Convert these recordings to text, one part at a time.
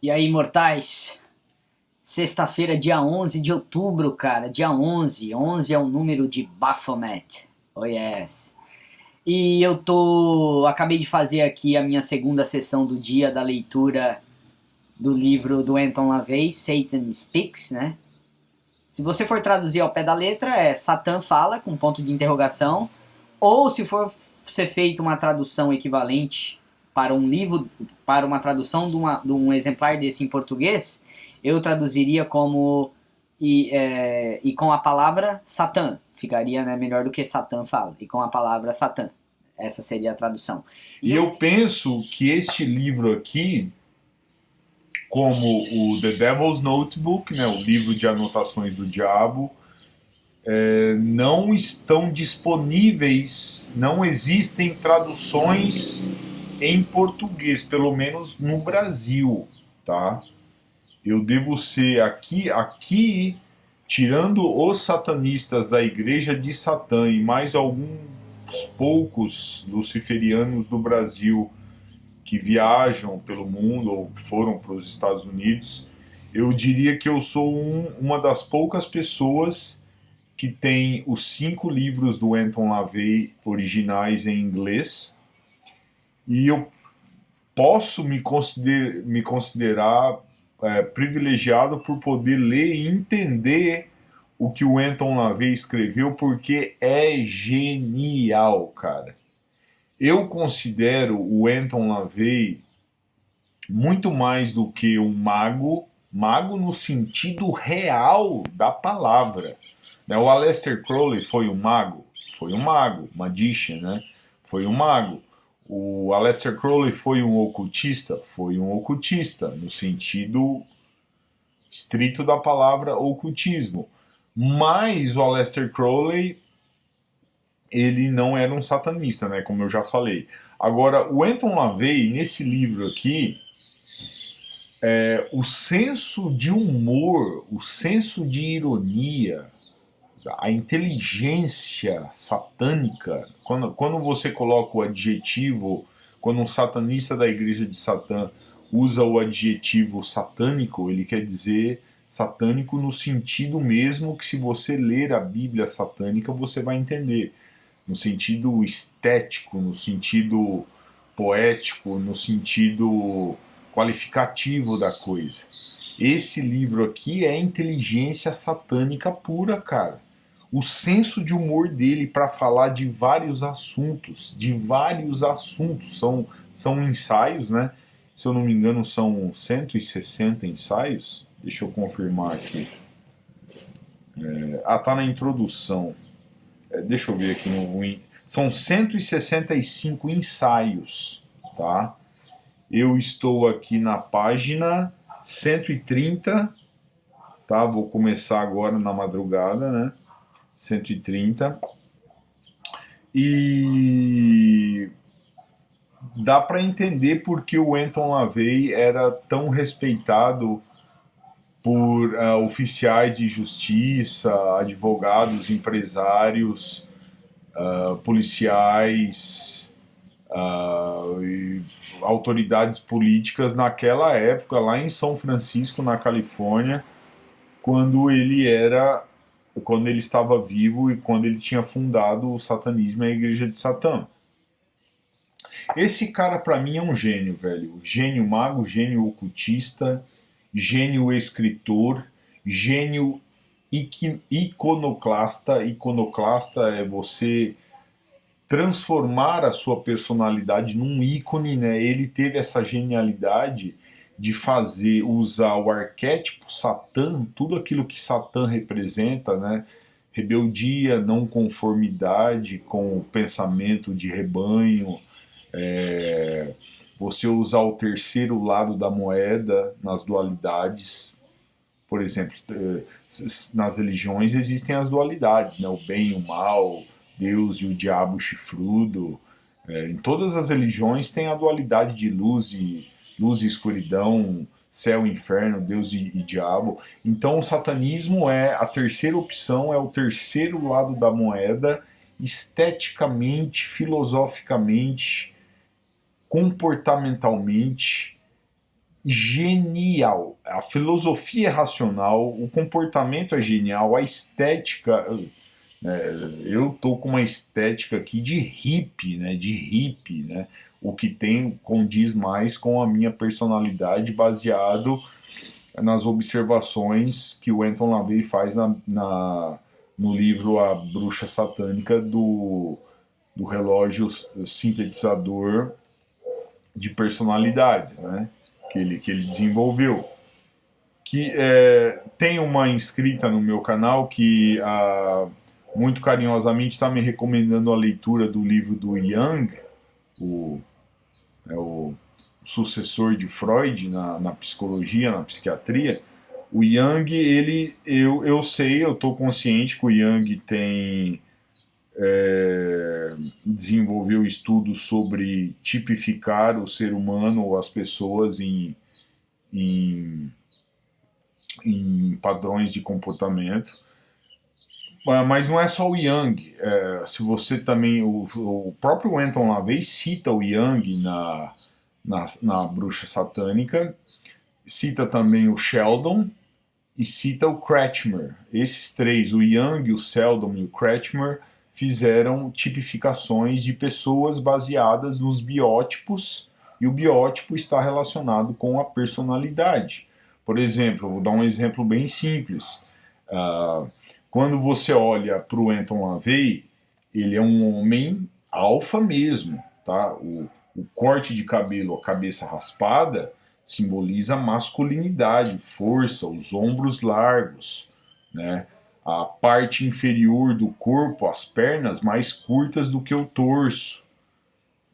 E aí, mortais? Sexta-feira, dia 11 de outubro, cara. Dia 11. 11 é o número de Baphomet. Oh, yes. E eu tô... Acabei de fazer aqui a minha segunda sessão do dia da leitura do livro do Anton LaVey, Satan Speaks, né? Se você for traduzir ao pé da letra, é Satã fala, com ponto de interrogação. Ou se for ser feita uma tradução equivalente para um livro, para uma tradução de um exemplar desse em português, eu traduziria como e com a palavra Satã. Ficaria, né, melhor do que Satã fala. E com a palavra Satã. Essa seria a tradução. E E eu eu penso que este livro aqui, como o The Devil's Notebook, né, o livro de anotações do diabo, não estão disponíveis, não existem traduções em português, pelo menos no Brasil, tá? Eu devo ser aqui, tirando os satanistas da Igreja de Satã e mais alguns poucos luciferianos do Brasil que viajam pelo mundo ou foram para os Estados Unidos, eu diria que eu sou uma das poucas pessoas que tem os 5 livros do Anton LaVey originais em inglês, e eu posso me considerar privilegiado por poder ler e entender o que o Anton LaVey escreveu, porque é genial, cara. Eu considero o Anton LaVey muito mais do que um mago, mago no sentido real da palavra. Né? O Aleister Crowley foi um mago, magician, né? Foi um mago. O Aleister Crowley foi um ocultista, no sentido estrito da palavra ocultismo. Mas o Aleister Crowley, ele não era um satanista, né? Como eu já falei. Agora, o Anton LaVey, nesse livro aqui, o senso de humor, o senso de ironia, a inteligência satânica, quando você coloca o adjetivo, quando um satanista da igreja de Satã usa o adjetivo satânico, ele quer dizer satânico no sentido mesmo que, se você ler a Bíblia satânica, você vai entender. No sentido estético, no sentido poético, no sentido qualificativo da coisa. Esse livro aqui é inteligência satânica pura, cara. O senso de humor dele para falar de vários assuntos, são ensaios, né? Se eu não me engano, são 160 ensaios. Deixa eu confirmar aqui. Tá na introdução. Deixa eu ver aqui são 165 ensaios, tá? Eu estou aqui na página 130, tá? Vou começar agora na madrugada, né? 130. E dá para entender porque o Anton LaVey era tão respeitado por oficiais de justiça, advogados, empresários, policiais, e autoridades políticas naquela época, lá em São Francisco, na Califórnia, quando quando ele estava vivo e quando ele tinha fundado o satanismo e a Igreja de Satã. Esse cara, para mim, é um gênio, velho. Gênio mago, gênio ocultista, gênio escritor, gênio iconoclasta. Iconoclasta é você transformar a sua personalidade num ícone, né? Ele teve essa genialidade de usar o arquétipo Satã, tudo aquilo que Satã representa, né? Rebeldia, não conformidade com o pensamento de rebanho, você usar o terceiro lado da moeda nas dualidades. Por exemplo, nas religiões existem as dualidades, né? O bem e o mal, Deus e o diabo chifrudo. Em todas as religiões tem a dualidade de luz e escuridão, céu e inferno, Deus e diabo. Então o satanismo é a terceira opção, é o terceiro lado da moeda, esteticamente, filosoficamente, comportamentalmente, genial. A filosofia é racional, o comportamento é genial, a estética. Eu tô com uma estética aqui de hippie, né? De hippie, né? O que tem condiz mais com a minha personalidade, baseado nas observações que o Anton LaVey faz no livro A Bruxa Satânica do relógio sintetizador de personalidades, né? Que ele desenvolveu. Que tem uma inscrita no meu canal que muito carinhosamente está me recomendando a leitura do livro do Jung, o, o sucessor de Freud na psicologia, na psiquiatria. O Jung, eu sei, eu estou consciente que o Jung desenvolveu estudos sobre tipificar o ser humano ou as pessoas em, em padrões de comportamento. Mas não é só o Jung. Se você também. O próprio Anton LaVey cita o Jung na Bruxa Satânica, cita também o Sheldon e cita o Kretschmer. Esses três, o Jung, o Sheldon e o Kretschmer, fizeram tipificações de pessoas baseadas nos biótipos, e o biótipo está relacionado com a personalidade. Por exemplo, eu vou dar um exemplo bem simples. Quando você olha para o Anton LaVey, ele é um homem alfa mesmo, tá? O corte de cabelo, a cabeça raspada, simboliza masculinidade, força, os ombros largos, né? A parte inferior do corpo, as pernas mais curtas do que o torso.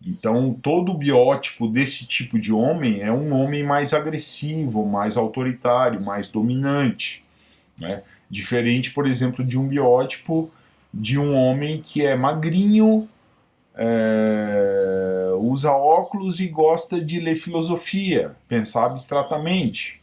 Então, todo o biótipo desse tipo de homem é um homem mais agressivo, mais autoritário, mais dominante, né? Diferente, por exemplo, de um biótipo de um homem que é magrinho, usa óculos e gosta de ler filosofia, pensar abstratamente.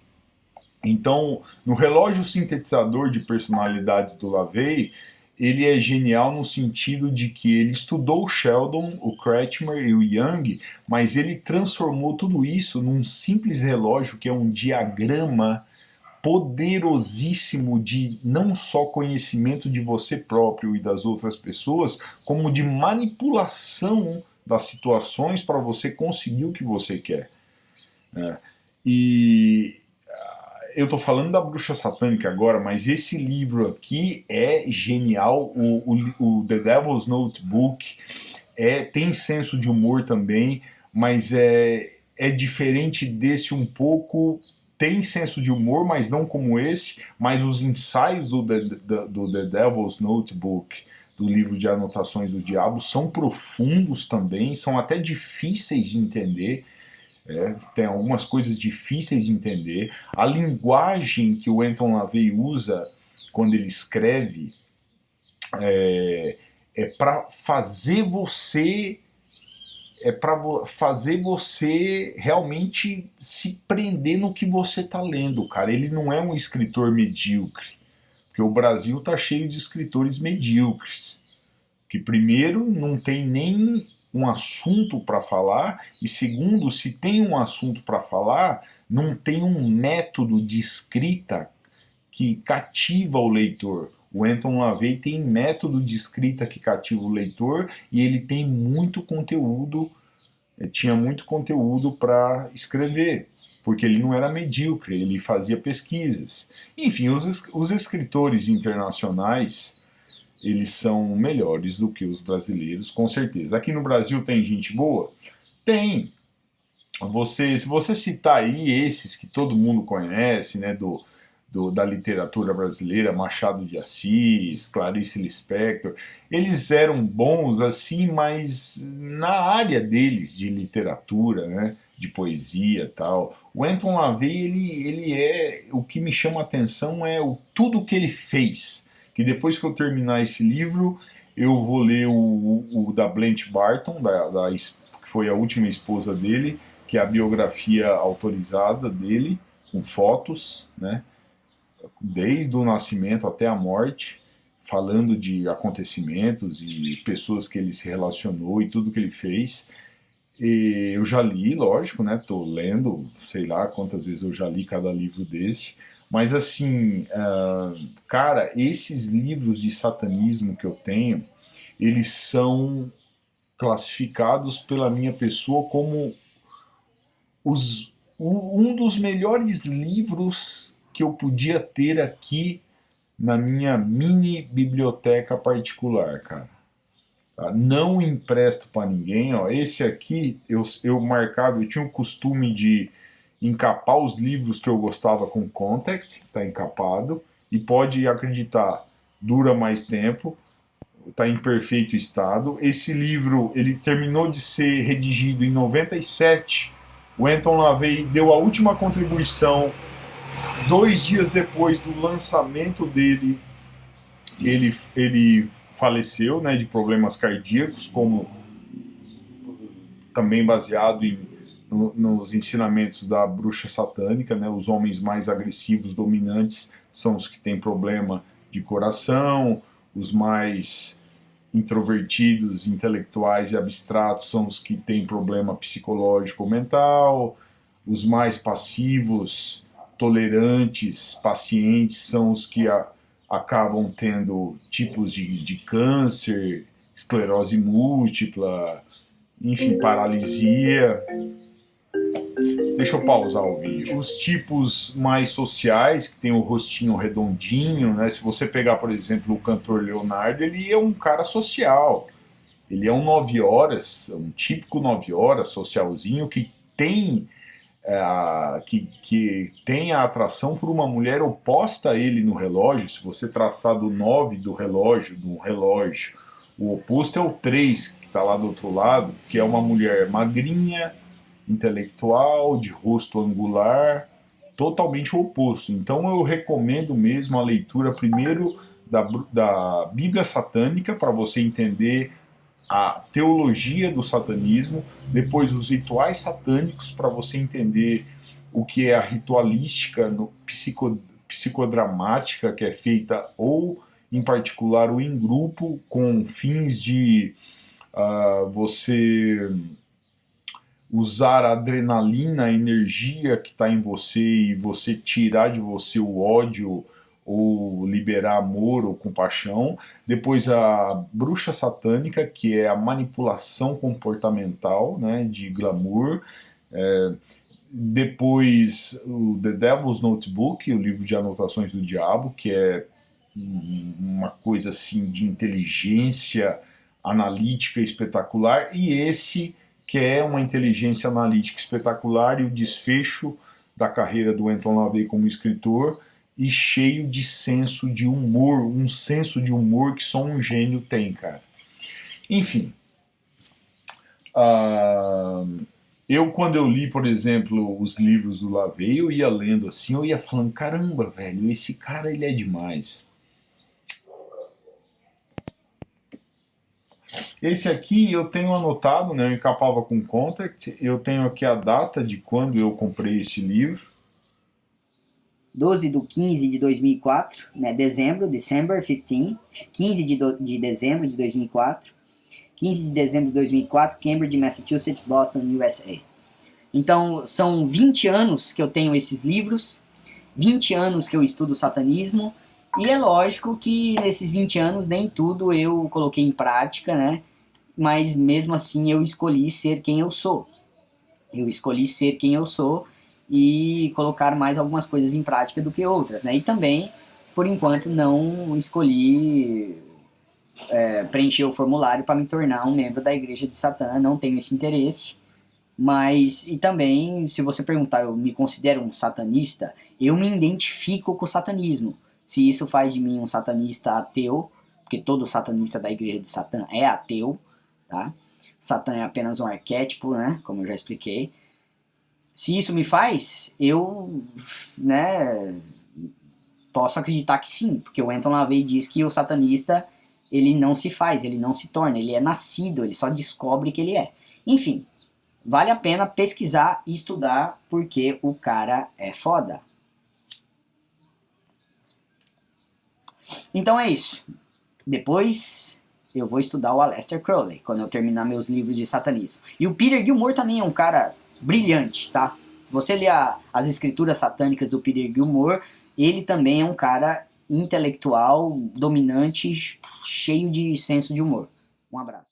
Então, no relógio sintetizador de personalidades do LaVey, ele é genial no sentido de que ele estudou o Sheldon, o Kretschmer e o Jung, mas ele transformou tudo isso num simples relógio que é um diagrama poderosíssimo de não só conhecimento de você próprio e das outras pessoas, como de manipulação das situações para você conseguir o que você quer. E eu estou falando da Bruxa Satânica agora, mas esse livro aqui é genial. O The Devil's Notebook tem senso de humor também, mas é diferente desse um pouco. Tem senso de humor, mas não como esse. Mas os ensaios do The Devil's Notebook, do livro de anotações do diabo, são profundos também, são até difíceis de entender. Tem algumas coisas difíceis de entender. A linguagem que o Anton LaVey usa quando ele escreve para fazer você realmente se prender no que você está lendo, cara. Ele não é um escritor medíocre, porque o Brasil tá cheio de escritores medíocres, que primeiro não tem nem um assunto para falar, e segundo, se tem um assunto para falar, não tem um método de escrita que cativa o leitor. O Anton LaVey tem método de escrita que cativa o leitor, e ele tem muito conteúdo, tinha muito conteúdo para escrever, porque ele não era medíocre, ele fazia pesquisas. Enfim, os escritores internacionais, eles são melhores do que os brasileiros, com certeza. Aqui no Brasil tem gente boa? Tem. Se você citar aí esses que todo mundo conhece, né, da literatura brasileira, Machado de Assis, Clarice Lispector, eles eram bons assim, mas na área deles de literatura, né, de poesia e tal. O Anton LaVey, o que me chama a atenção é tudo que ele fez, que depois que eu terminar esse livro, eu vou ler o da Blanche Barton, que foi a última esposa dele, que é a biografia autorizada dele, com fotos, né, desde o nascimento até a morte, falando de acontecimentos e pessoas que ele se relacionou e tudo que ele fez. E eu já li, lógico, né? Tô lendo, sei lá quantas vezes eu já li cada livro desse. Mas assim, cara, esses livros de satanismo que eu tenho, eles são classificados pela minha pessoa como um dos melhores livros que eu podia ter aqui na minha mini biblioteca particular, cara. Tá? Não empresto para ninguém, ó. Esse aqui eu marcava, eu tinha o costume de encapar os livros que eu gostava com Contact, tá encapado, e pode acreditar, dura mais tempo, tá em perfeito estado. Esse livro, ele terminou de ser redigido em 97. O Anton LaVey deu a última contribuição 2 dias depois do lançamento dele. Ele faleceu, né, de problemas cardíacos, como também baseado nos ensinamentos da bruxa satânica, né? Os homens mais agressivos, dominantes, são os que têm problema de coração, os mais introvertidos, intelectuais e abstratos são os que têm problema psicológico ou mental, os mais passivos, tolerantes, pacientes são os que acabam tendo tipos de câncer, esclerose múltipla, enfim, paralisia. Deixa eu pausar o vídeo. Os tipos mais sociais, que tem o rostinho redondinho, né? Se você pegar, por exemplo, o cantor Leonardo, ele é um cara social. Ele é um 9 horas, um típico 9 horas, socialzinho, que tem, que tem a atração por uma mulher oposta a ele no relógio. Se você traçar do 9 do relógio, no relógio, o oposto é o 3, que está lá do outro lado, que é uma mulher magrinha, intelectual, de rosto angular, totalmente o oposto. Então eu recomendo mesmo a leitura primeiro da Bíblia Satânica, para você entender a teologia do satanismo, depois os rituais satânicos, para você entender o que é a ritualística psicodramática, que é feita ou em particular ou em grupo, com fins de você usar a adrenalina, a energia que está em você e você tirar de você o ódio ou liberar amor ou compaixão. Depois a bruxa satânica, que é a manipulação comportamental, né, de glamour. Depois o The Devil's Notebook, o livro de anotações do diabo, que é uma coisa assim de inteligência analítica espetacular. E esse que é uma inteligência analítica espetacular e o desfecho da carreira do Anton LaVey como escritor, e cheio de senso de humor, um senso de humor que só um gênio tem, cara. Enfim, quando eu li, por exemplo, os livros do LaVey, eu ia lendo assim, eu ia falando, caramba, velho, esse cara ele é demais. Esse aqui eu tenho anotado, né, eu encapava com Contact, eu tenho aqui a data de quando eu comprei esse livro. 12/15/2004, né, December 15, 15 de dezembro de 2004, 15 de dezembro de 2004, Cambridge, Massachusetts, Boston, USA. Então, são 20 anos que eu tenho esses livros, 20 anos que eu estudo satanismo, e é lógico que nesses 20 anos nem tudo eu coloquei em prática, né? Mas mesmo assim eu escolhi ser quem eu sou. Eu escolhi ser quem eu sou e colocar mais algumas coisas em prática do que outras, né? E também, por enquanto, não escolhi preencher o formulário para me tornar um membro da Igreja de Satã, não tenho esse interesse. Mas, e também, se você perguntar, eu me considero um satanista, eu me identifico com o satanismo. Se isso faz de mim um satanista ateu, porque todo satanista da Igreja de Satã é ateu, tá? Satã é apenas um arquétipo, né? Como eu já expliquei. Se isso me faz, eu, né, posso acreditar que sim, porque o Anton LaVey diz que o satanista, ele não se faz, ele não se torna, ele é nascido, ele só descobre que ele é. Enfim, vale a pena pesquisar e estudar, porque o cara é foda. Então é isso. Depois eu vou estudar o Aleister Crowley, quando eu terminar meus livros de satanismo. E o Peter Gilmore também é um cara brilhante, tá? Se você ler as escrituras satânicas do Peter Gilmore, ele também é um cara intelectual, dominante, cheio de senso de humor. Um abraço.